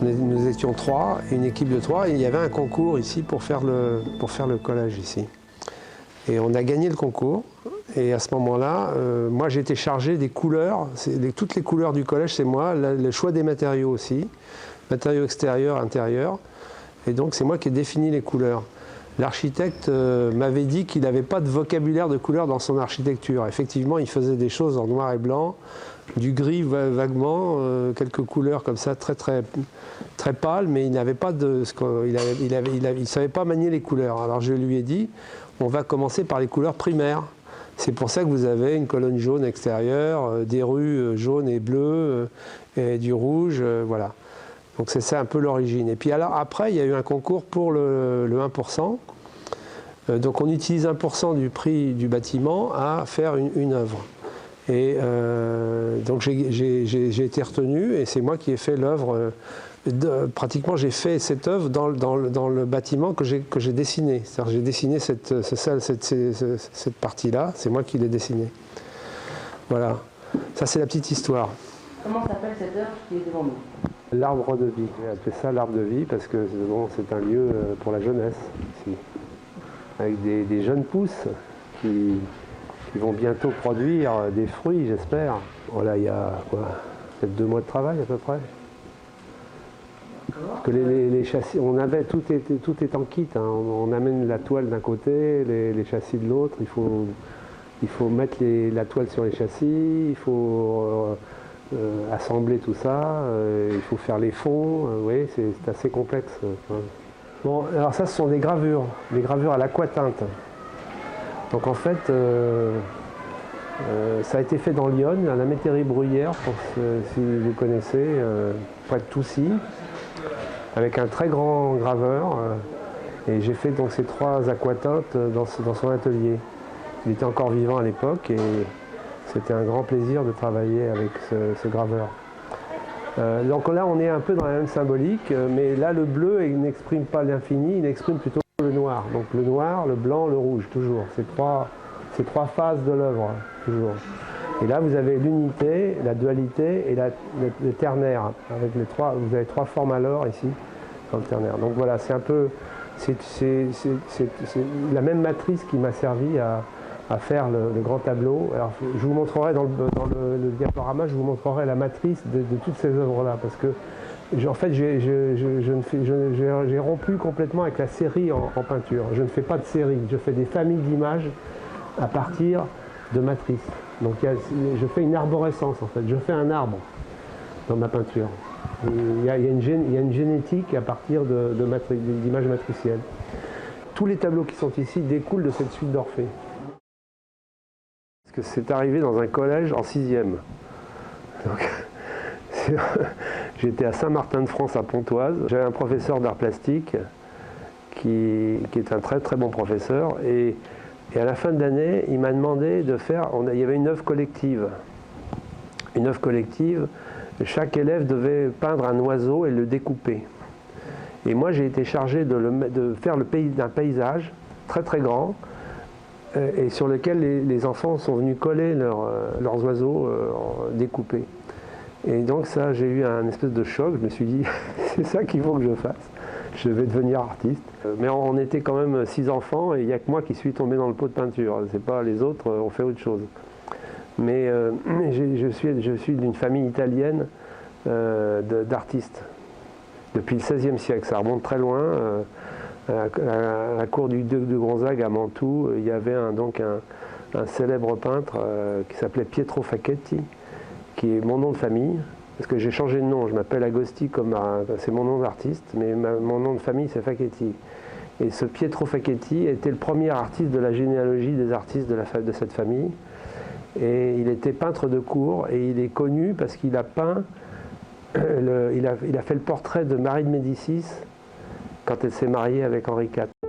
Nous étions 3, une équipe de 3, et il y avait un concours ici pour faire le collège ici. Et on a gagné le concours, et à ce moment-là, moi j'ai été chargé des couleurs, toutes les couleurs du collège c'est moi, le choix des matériaux aussi, matériaux extérieurs, intérieurs, et donc c'est moi qui ai défini les couleurs. L'architecte m'avait dit qu'il n'avait pas de vocabulaire de couleurs dans son architecture. Effectivement, il faisait des choses en noir et blanc, du gris vaguement, quelques couleurs comme ça très pâles, mais il n'avait pas de, il savait pas manier les couleurs. Alors je lui ai dit, on va commencer par les couleurs primaires. C'est pour ça que vous avez une colonne jaune extérieure, des rues jaunes et bleues, et du rouge, voilà. Donc c'est ça un peu l'origine. Et puis alors, après, il y a eu un concours pour le 1%. Donc on utilise 1% du prix du bâtiment à faire une œuvre. Et donc j'ai été retenu et c'est moi qui ai fait l'œuvre. Pratiquement j'ai fait cette œuvre dans le bâtiment que j'ai dessiné. C'est-à-dire j'ai dessiné cette partie-là, c'est moi qui l'ai dessinée. Voilà, ça c'est la petite histoire. Comment s'appelle cette œuvre qui est devant nous? L'arbre de vie. J'ai appelé ça l'arbre de vie parce que bon, c'est un lieu pour la jeunesse ici. Avec des jeunes pousses qui vont bientôt produire des fruits, j'espère. Voilà, il y a peut-être 2 mois de travail à peu près. Parce que les châssis, on avait, tout est en kit. Hein. On amène la toile d'un côté, les châssis de l'autre. Il faut mettre la toile sur les châssis, il faut assembler tout ça, il faut faire les fonds. Oui, c'est assez complexe. Bon, alors ça, ce sont des gravures à l'aquatinte. Donc en fait, ça a été fait dans Lyon, à la métairie Bruyère, si vous connaissez, près de Toussy, avec un très grand graveur. Et j'ai fait donc ces 3 aquatintes dans son atelier. Il était encore vivant à l'époque et c'était un grand plaisir de travailler avec ce graveur. Donc là, on est un peu dans la même symbolique, mais là, le bleu, il n'exprime pas l'infini, il exprime plutôt le noir. Donc le noir, le blanc, le rouge, toujours. Ces trois phases de l'œuvre, toujours. Et là, vous avez l'unité, la dualité et le ternaire. Avec vous avez 3 formes à l'or ici, dans le ternaire. Donc voilà, c'est un peu... C'est la même matrice qui m'a servi à faire le grand tableau. Alors, je vous montrerai dans le diaporama, je vous montrerai la matrice de toutes ces œuvres-là, parce que en fait, j'ai rompu complètement avec la série en peinture. Je ne fais pas de série, je fais des familles d'images à partir de matrices. Donc, je fais une arborescence, en fait. Je fais un arbre dans ma peinture. Il y a une génétique à partir d'images matricielles. Tous les tableaux qui sont ici découlent de cette suite d'Orphée. Parce que c'est arrivé dans un collège en 6e. J'étais à Saint-Martin-de-France à Pontoise. J'avais un professeur d'art plastique qui est un très très bon professeur. Et à la fin de l'année, il m'a demandé de faire... Il y avait une œuvre collective. Une œuvre collective, chaque élève devait peindre un oiseau et le découper. Et moi, j'ai été chargé de faire un paysage très très grand, et sur lequel les enfants sont venus coller leurs oiseaux découpés. Et donc ça, j'ai eu un espèce de choc, je me suis dit, c'est ça qu'il faut que je fasse, je vais devenir artiste. Mais on était quand même 6 enfants, et il n'y a que moi qui suis tombé dans le pot de peinture, c'est pas les autres ont fait autre chose. Mais je suis d'une famille italienne d'artistes, depuis le XVIe siècle, ça remonte très loin. À la cour du duc de Gonzague à Mantoue, il y avait un célèbre peintre qui s'appelait Pietro Facchetti, qui est mon nom de famille, parce que j'ai changé de nom, je m'appelle Agosti, c'est mon nom d'artiste, mais mon nom de famille c'est Facchetti. Et ce Pietro Facchetti était le premier artiste de la généalogie des artistes de cette famille, et il était peintre de cour, et il est connu parce qu'il a peint, il a fait le portrait de Marie de Médicis, quand elle s'est mariée avec Henri IV.